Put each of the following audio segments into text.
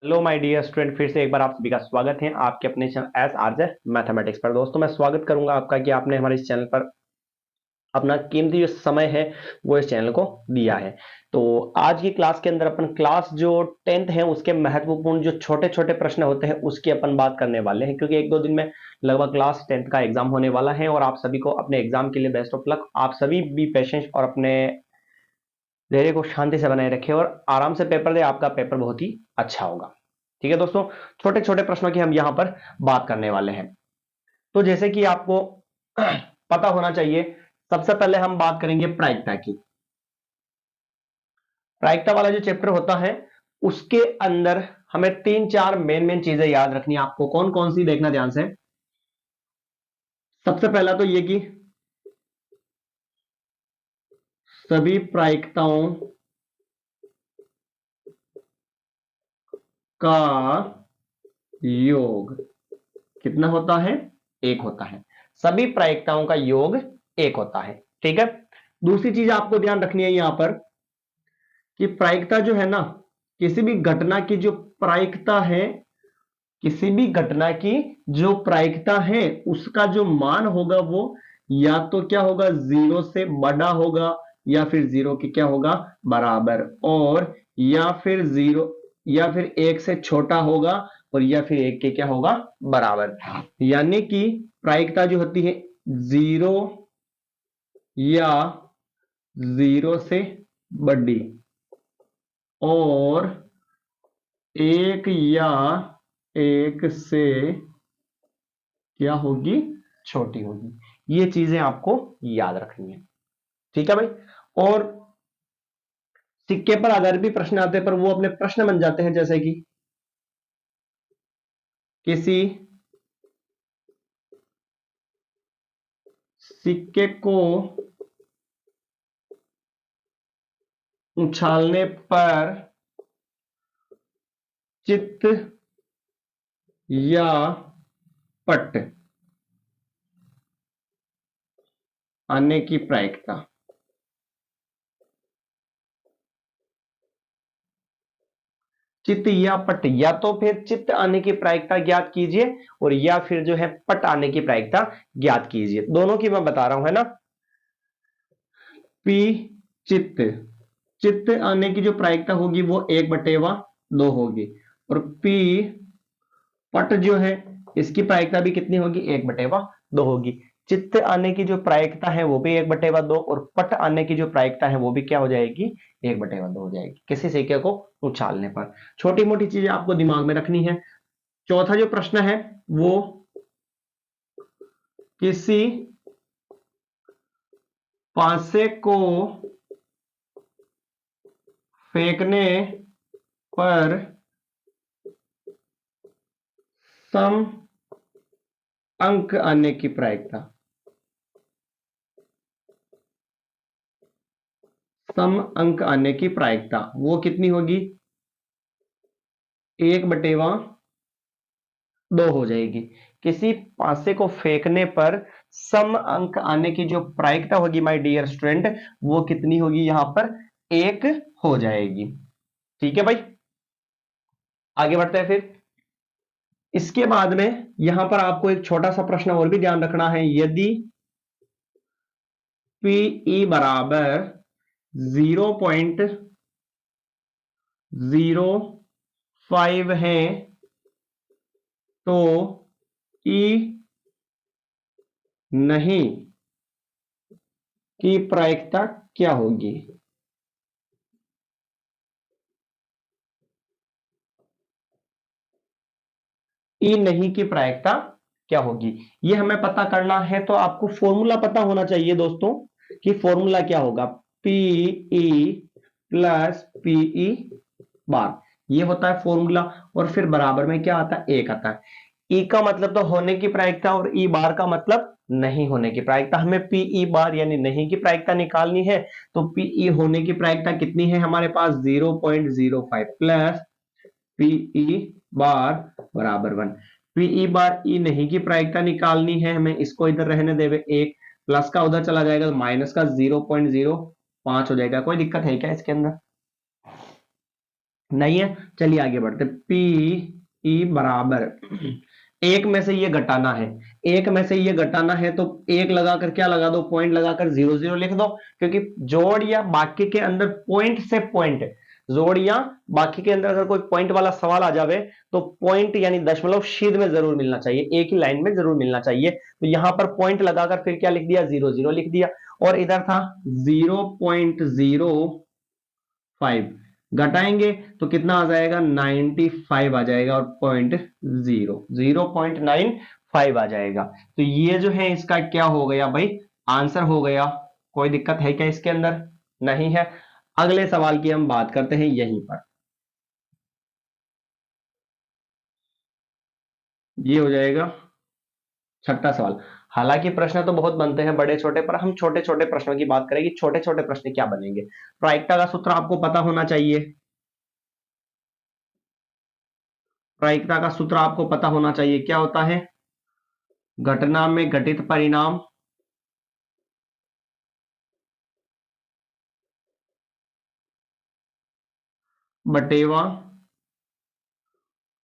Hello my dear student, फिर से एक बार आप सभी का स्वागत है आपके अपने चैनल एस आरजे मैथमेटिक्स पर। दोस्तों, मैं स्वागत करूंगा आपका कि आपने हमारे इस चैनल पर अपना कीमती जो समय है वो इस चैनल को दिया है। तो आज की क्लास के अंदर अपन क्लास जो 10th है उसके महत्वपूर्ण जो छोटे छोटे प्रश्न होते हैं उसकी अपन बात करने वाले हैं, क्योंकि एक दो दिन में लगभग क्लास 10th का एग्जाम होने वाला है और आप सभी को अपने एग्जाम के लिए बेस्ट ऑफ लक। आप सभी भी पेशेंस और अपने धैर्य को शांति से बनाए रखें और आराम से पेपर दे, आपका पेपर बहुत ही अच्छा होगा। ठीक है दोस्तों, छोटे छोटे प्रश्नों की हम यहां पर बात करने वाले हैं। तो जैसे कि आपको पता होना चाहिए, सबसे पहले हम बात करेंगे प्रायिकता की। प्रायिकता वाला जो चैप्टर होता है उसके अंदर हमें तीन चार मेन मेन चीजें याद रखनी है। आपको कौन कौन सी देखना ध्यान से। सबसे पहला तो ये कि सभी प्रायिकताओं का योग कितना होता है? एक होता है। सभी प्रायिकताओं का योग एक होता है। ठीक है। दूसरी चीज आपको ध्यान रखनी है यहां पर कि प्रायिकता जो है ना, किसी भी घटना की जो प्रायिकता है, किसी भी घटना की जो प्रायिकता है उसका जो मान होगा वो या तो क्या होगा, जीरो से बड़ा होगा, या फिर जीरो के क्या होगा, बराबर, और या फिर जीरो या फिर एक से छोटा होगा, और या फिर एक के क्या होगा, बराबर। यानी कि प्रायिकता जो होती है जीरो या जीरो से बड़ी और एक या एक से क्या होगी, छोटी होगी। ये चीजें आपको याद रखनी है। ठीक है भाई। और सिक्के पर आधारित भी प्रश्न आते हैं, पर वो अपने प्रश्न बन जाते हैं। जैसे कि किसी सिक्के को उछालने पर चित्त या पट आने की प्रायिकता। चित्त या पट, या तो फिर चित्त आने की प्रायिकता ज्ञात कीजिए और या फिर जो है पट आने की प्रायिकता ज्ञात कीजिए। दोनों की मैं बता रहा हूं, है ना। पी चित्त, चित्त आने की जो प्रायिकता होगी वो एक बटेवा दो होगी, और पी पट जो है इसकी प्रायिकता भी कितनी होगी, एक बटेवा दो होगी। चित्त आने की जो प्रायिकता है वो भी एक बटेवा दो, और पट आने की जो प्रायिकता है वो भी क्या हो जाएगी, एक बटेवा दो हो जाएगी किसी सिक्के को उछालने पर। छोटी मोटी चीजें आपको दिमाग में रखनी है। चौथा जो प्रश्न है वो किसी पासे को फेंकने पर सम अंक आने की प्रायिकता। सम अंक आने की प्रायिकता वो कितनी होगी, एक बटेवा दो हो जाएगी। किसी पासे को फेंकने पर सम अंक आने की जो प्रायिकता होगी माय डियर स्टूडेंट, वो कितनी होगी, यहां पर एक हो जाएगी। ठीक है भाई, आगे बढ़ते हैं फिर। इसके बाद में यहां पर आपको एक छोटा सा प्रश्न और भी ध्यान रखना है। यदि पीई बराबर 0.05 है तो ई नहीं की प्रायिकता क्या होगी। ई नहीं की प्रायिकता क्या होगी, ये हमें पता करना है। तो आपको फॉर्मूला पता होना चाहिए दोस्तों कि फॉर्मूला क्या होगा। पीई प्लस पीई बार, ये होता है फॉर्मूला। और फिर बराबर में क्या आता है, एक आता है। ई का मतलब तो होने की प्रायिकता और ई बार का मतलब नहीं होने की प्रायिकता। हमें पीई बार यानी नहीं की प्रायिकता निकालनी है। तो पीई होने की प्रायिकता कितनी है हमारे पास, 0.05 प्लस पीई बार बराबर 1। पीई बार ई नहीं की प्रायिकता निकालनी है हमें, इसको इधर रहने देवे एक, प्लस का उधर चला जाएगा तो माइनस का 0.05 हो जाएगा। कोई दिक्कत है क्या इसके अंदर? नहीं है, चलिए आगे बढ़ते। पी ई बराबर, एक में से ये घटाना है, एक में से ये घटाना है तो एक लगाकर क्या लगा दो, पॉइंट लगाकर 0 0 लिख दो, क्योंकि जोड़ या बाकी के अंदर पॉइंट से पॉइंट, जोड़ या बाकी के अंदर अगर कोई पॉइंट वाला सवाल आ जावे तो पॉइंट यानी दशमलव शीद में जरूर मिलना चाहिए, एक ही लाइन में जरूर मिलना चाहिए। तो यहां पर पॉइंट लगाकर फिर क्या लिख दिया, 0 0 लिख दिया, और इधर था 0.05, घटाएंगे तो कितना आ जाएगा, 95 आ जाएगा, और 0.95 आ जाएगा। तो ये जो है इसका क्या हो गया भाई, आंसर हो गया। कोई दिक्कत है क्या इसके अंदर, नहीं है। अगले सवाल की हम बात करते हैं यहीं पर, ये हो जाएगा छठा सवाल। हालांकि प्रश्न तो बहुत बनते हैं बड़े छोटे, पर हम छोटे छोटे प्रश्नों की बात करेंगे, छोटे छोटे प्रश्न क्या बनेंगे। प्रायिकता का सूत्र आपको पता होना चाहिए, प्रायिकता का सूत्र आपको पता होना चाहिए, क्या होता है, घटना में घटित परिणाम बटेवा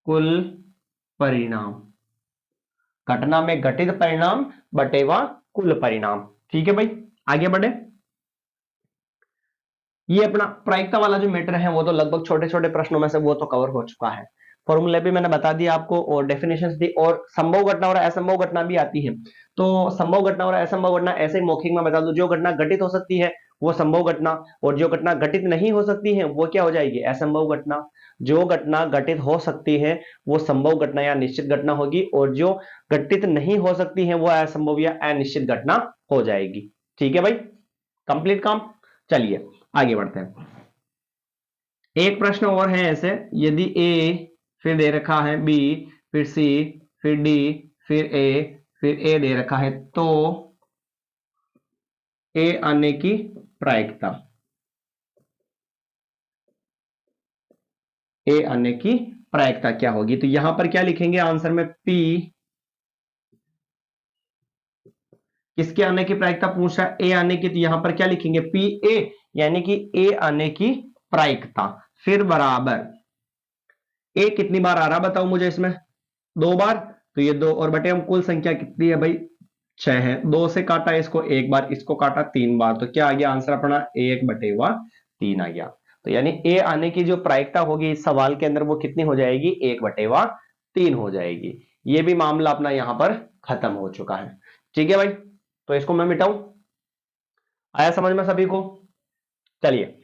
कुल परिणाम, घटना में घटित परिणाम बटेवा कुल परिणाम। ठीक है भाई, आगे बढ़े। ये अपना प्रायिकता वाला जो मैटर है वो तो लगभग छोटे छोटे प्रश्नों में से वो तो कवर हो चुका है, फॉर्मूले भी मैंने बता दिया आपको और डेफिनेशंस दी, और संभव घटना और असंभव घटना भी आती है। तो संभव घटना और असंभव घटना ऐसे ही मौखिक में बता दूं, जो घटना घटित हो सकती है वो संभव घटना, और जो घटना घटित नहीं हो सकती है वो क्या हो जाएगी, असंभव घटना। जो घटना घटित हो सकती है वो संभव घटना या निश्चित घटना होगी, और जो घटित नहीं हो सकती है वो असंभव या अनिश्चित घटना हो जाएगी। ठीक है भाई, कंप्लीट काम। चलिए आगे बढ़ते हैं। एक प्रश्न और है ऐसे, यदि ए फिर दे रखा है बी, फिर सी, फिर डी, फिर ए, फिर ए दे रखा है, तो ए आने की प्रायिकता, ए आने की प्रायिकता क्या होगी। तो यहां पर क्या लिखेंगे आंसर में, पी किसके आने की प्रायिकता पूछ रहा है, ए आने की, तो यहां पर क्या लिखेंगे, पी ए, यानी कि ए आने की प्रायिकता, फिर बराबर ए कितनी बार आ रहा बताओ मुझे इसमें, 2 बार, तो ये 2 और बटे हम कुल संख्या कितनी है भाई, 6 है, 2 से काटा इसको 1 बार, इसको काटा 3 बार, तो क्या आ गया आंसर अपना, 1/3 आ गया। तो यानी ए आने की जो प्रायिकता होगी इस सवाल के अंदर वो कितनी हो जाएगी, 1/3 हो जाएगी। ये भी मामला अपना यहां पर खत्म हो चुका है। ठीक है भाई, तो इसको मैं मिटाऊं, आया समझ में सभी को। चलिए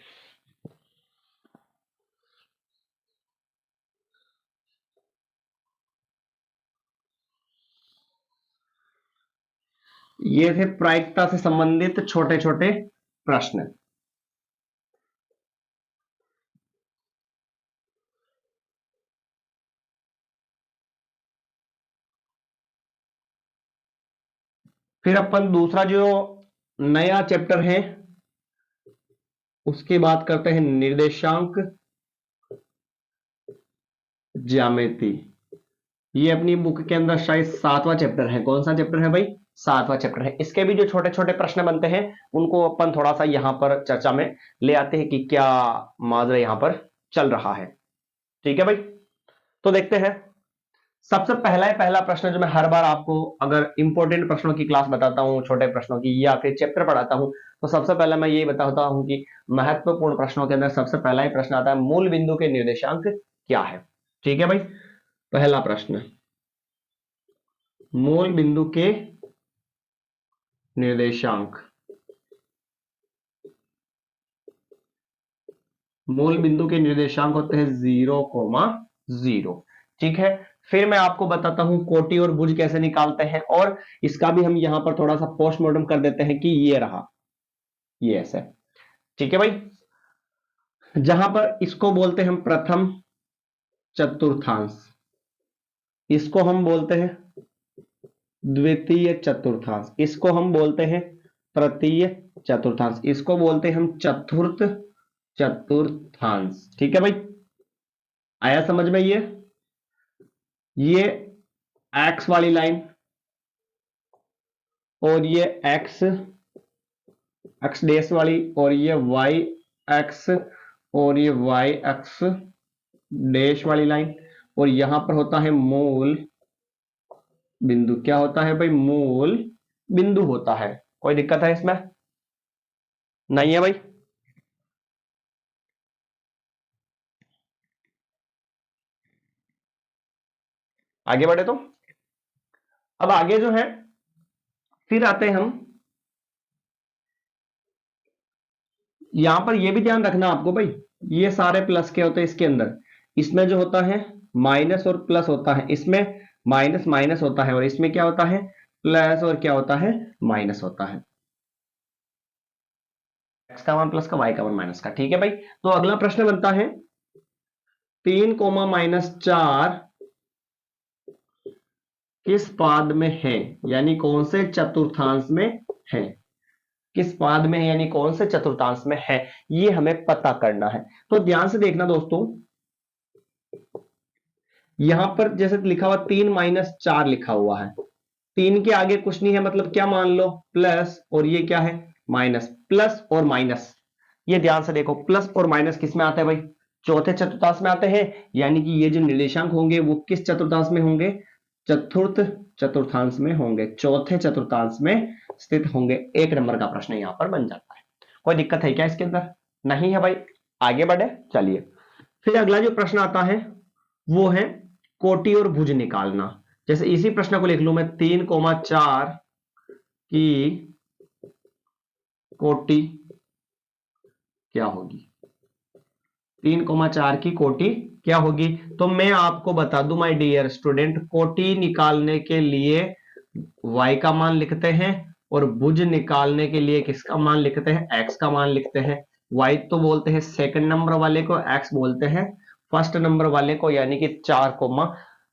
ये थे प्रायिकता से संबंधित छोटे छोटे प्रश्न। फिर अपन दूसरा जो नया चैप्टर है उसकी बात करते हैं, निर्देशांक ज्यामिति। ये अपनी बुक के अंदर शायद 7वां चैप्टर है, कौन सा चैप्टर है भाई, 7वां चैप्टर है। इसके भी जो छोटे छोटे प्रश्न बनते हैं उनको अपन थोड़ा सा यहां पर चर्चा में ले आते हैं कि क्या माजरा यहां पर चल रहा है। ठीक है भाई, तो देखते हैं। सबसे पहला प्रश्न जो मैं हर बार आपको अगर इंपॉर्टेंट प्रश्नों की क्लास बताता हूं, छोटे प्रश्नों की या फिर चैप्टर पढ़ाता हूं, तो सबसे पहले मैं यही बताता हूं कि महत्वपूर्ण प्रश्नों के अंदर सबसे पहला ही प्रश्न आता है, मूल बिंदु के निर्देशांक क्या है। ठीक है भाई, पहला प्रश्न, मूल बिंदु के निर्देशांक, मूल बिंदु के निर्देशांक होते हैं 0,0। ठीक है, फिर मैं आपको बताता हूं कोटि और भुज कैसे निकालते हैं, और इसका भी हम यहां पर थोड़ा सा पोस्टमार्टम कर देते हैं कि ये रहा, ये ऐसे। ठीक है भाई, जहां पर इसको बोलते हैं हम प्रथम चतुर्थांश, इसको हम बोलते हैं द्वितीय चतुर्थांश, इसको हम बोलते हैं तृतीय चतुर्थांश, इसको बोलते हैं हम चतुर्थ चतुर्थांश। ठीक है भाई, आया समझ में ये एक्स वाली लाइन और ये एक्स एक्स डेस वाली, और ये वाई एक्स और ये वाई एक्स डैश वाली लाइन, और यहां पर होता है मूल बिंदु। क्या होता है भाई? मूल बिंदु होता है। कोई दिक्कत है इसमें? नहीं है भाई? आगे बढ़े तो अब आगे जो है फिर आते हैं हम, यहां पर ये भी ध्यान रखना आपको भाई, ये सारे प्लस के होते हैं इसके अंदर। इसमें जो होता है माइनस और प्लस होता है, इसमें माइनस माइनस होता है, और इसमें क्या होता है? प्लस, और क्या होता है? माइनस होता है। एक्स का मान प्लस का, वाई का मान माइनस का। ठीक है भाई। तो अगला प्रश्न बनता है 3, -4 किस पाद में है, यानी कौन से चतुर्थांश में है? किस पाद में है यानी कौन से चतुर्थांश में है, ये हमें पता करना है। तो ध्यान से देखना दोस्तों, यहां पर जैसे लिखा हुआ 3-4 लिखा हुआ है, 3 के आगे कुछ नहीं है, मतलब क्या मान लो? प्लस, और ये क्या है? माइनस। प्लस और माइनस, ये ध्यान से देखो, प्लस और माइनस किस में आते हैं भाई? चौथे चतुर्थांश में आते हैं। यानी कि ये जो निर्देशांक होंगे वो किस चतुर्थांश में होंगे? चतुर्थ चतुर्थांश में होंगे, चौथे चतुर्थांश में स्थित होंगे। 1 नंबर का प्रश्न यहां पर बन जाता है। कोई दिक्कत है क्या इसके अंदर? नहीं है भाई। आगे बढ़े, चलिए। फिर अगला जो प्रश्न आता है वो है कोटि और भुज निकालना। जैसे इसी प्रश्न को लिख लूं मैं, 3, 4 की कोटि क्या होगी? 3, 4 की कोटि क्या होगी? तो मैं आपको बता दूं माय डियर स्टूडेंट, कोटि निकालने के लिए y का मान लिखते हैं, और भुज निकालने के लिए किसका मान लिखते हैं? x का मान लिखते हैं। y तो बोलते हैं सेकंड नंबर वाले को, x बोलते हैं फर्स्ट नंबर वाले को, यानी कि 4,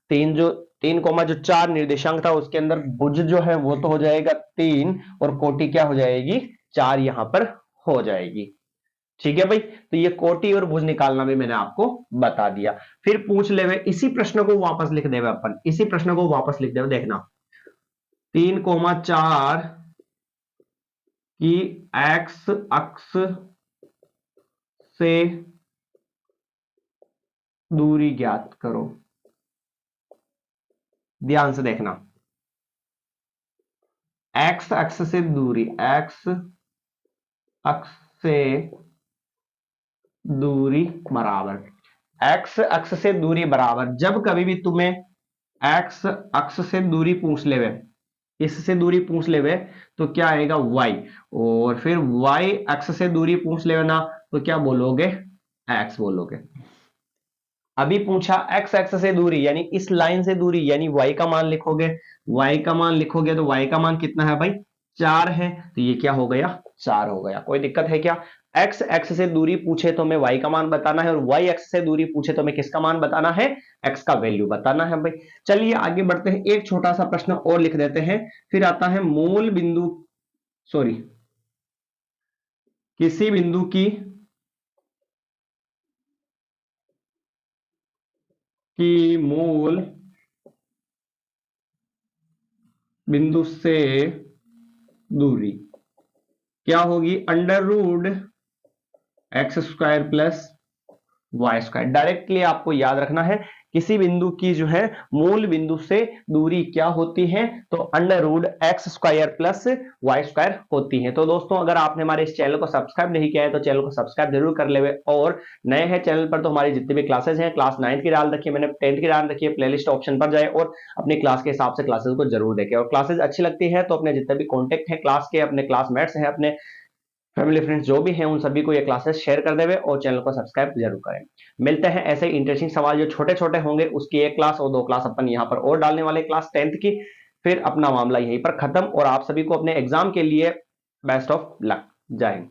3 जो 3, 4 निर्देशांक था उसके अंदर भुज जो है वो तो हो जाएगा 3, और कोटि क्या हो जाएगी? 4 यहां पर हो जाएगी। ठीक है भाई। तो ये कोटि और भुज निकालना भी मैंने आपको बता दिया। फिर पूछ ले वे, इसी प्रश्न को वापस लिख देवे अपन, इसी प्रश्न को वापस लिख देवे। देखना, 3, 4 की एक्स अक्ष से दूरी ज्ञात करो। ध्यान से देखना, एक्स अक्ष से दूरी, एक्स अक्ष से दूरी बराबर, एक्स अक्ष से दूरी बराबर, जब कभी भी तुम्हें एक्स अक्ष से दूरी पूछ लेवे, इससे दूरी पूछ लेवे, तो क्या आएगा? y, और फिर y अक्ष से दूरी पूछ लेवे ना, तो क्या बोलोगे? x बोलोगे। अभी पूछा x अक्ष से दूरी यानी इस लाइन से दूरी, यानी y का मान लिखोगे, y का मान लिखोगे तो y का मान कितना है भाई? 4 है, तो ये क्या हो गया? 4 हो गया। कोई दिक्कत है क्या? x अक्ष से दूरी पूछे तो हमें y का मान बताना है, और y अक्ष से दूरी पूछे तो हमें किसका मान बताना है? x का वैल्यू बताना है भाई। चलिए आगे बढ़ते हैं, एक छोटा सा प्रश्न और लिख देते हैं। फिर आता है मूल बिंदु, सॉरी, किसी बिंदु की मूल बिंदु से दूरी क्या होगी? √x² plus y²। डायरेक्टली आपको याद रखना है, किसी बिंदु की जो है मूल बिंदु से दूरी क्या होती है? तो √x² प्लस y² होती है। तो दोस्तों, अगर आपने हमारे इस चैनल को सब्सक्राइब नहीं किया है तो चैनल को सब्सक्राइब जरूर कर ले, और नए हैं चैनल पर तो हमारी जितनी भी क्लासेस हैं, क्लास 9th की डाल रखी है मैंने, 10th की डाल रखी है, प्लेलिस्ट ऑप्शन पर जाए और अपनी क्लास के हिसाब से क्लासेस को जरूर देखें। और क्लासेस अच्छी लगती है तो अपने जितने भी कॉन्टेक्ट हैं क्लास के, अपने क्लासमेट्स हैं, अपने फैमिली फ्रेंड्स जो भी हैं, उन सभी को ये क्लासेस शेयर कर देवे और चैनल को सब्सक्राइब जरूर करें। मिलते हैं ऐसे इंटरेस्टिंग सवाल जो छोटे छोटे होंगे, उसकी 1 क्लास और 2 क्लास अपन यहाँ पर और डालने वाले, क्लास 10th की। फिर अपना मामला यहीं पर खत्म, और आप सभी को अपने एग्जाम के लिए बेस्ट ऑफ लक। जय हिंद।